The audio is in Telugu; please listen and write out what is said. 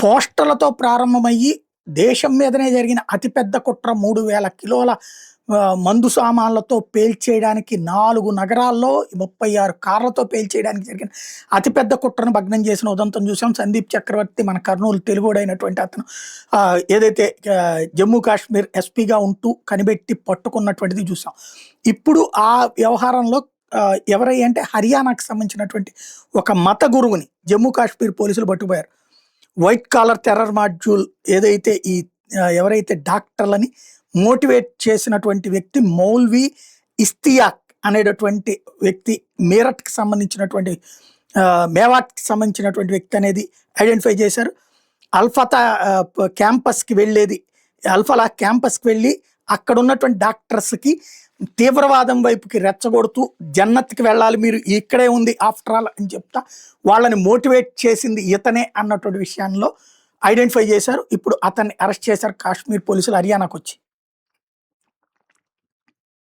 పోస్టర్లతో ప్రారంభమయ్యి దేశం మీదనే జరిగిన అతిపెద్ద కుట్ర 3000 కిలోల మందు సామాన్లతో పేల్చేయడానికి 4 నగరాల్లో 36 కార్లతో పేల్చేయడానికి జరిగిన అతిపెద్ద కుట్రను భగ్నం చేసిన ఉదంతం చూసాం. సందీప్ చక్రవర్తి మన కర్నూలు తెలుగోడైనటువంటి అతను ఏదైతే జమ్మూ కాశ్మీర్ ఎస్పీగా ఉంటూ కనిపెట్టి పట్టుకున్నటువంటిది చూసాం. ఇప్పుడు ఆ వ్యవహారంలో ఎవరై అంటే హర్యానాకు సంబంధించినటువంటి ఒక మత గురువుని జమ్మూ కాశ్మీర్ పోలీసులు పట్టుకుపోయారు. వైట్ కాలర్ టెర్రర్ మాడ్యూల్ ఏదైతే ఈ ఎవరైతే డాక్టర్లని మోటివేట్ చేసినటువంటి వ్యక్తి మౌల్వీ ఇస్తియాక్ అనేటటువంటి వ్యక్తి మీరట్కి సంబంధించినటువంటి మేవాట్కి సంబంధించినటువంటి వ్యక్తి అనేది ఐడెంటిఫై చేశారు. అల్ఫతా క్యాంపస్కి వెళ్ళేది అల్ఫలా క్యాంపస్కి వెళ్ళి అక్కడ ఉన్నటువంటి డాక్టర్స్కి తీవ్రవాదం వైపుకి రెచ్చగొడుతూ జన్నత్కి వెళ్ళాలి మీరు ఇక్కడే ఉంది ఆఫ్టర్ ఆల్ అని చెప్తా వాళ్ళని మోటివేట్ చేసింది ఇతనే అన్నటువంటి విషయంలో ఐడెంటిఫై చేశారు. ఇప్పుడు అతన్ని అరెస్ట్ చేశారు కాశ్మీర్ పోలీసులు హర్యానాకు వచ్చి.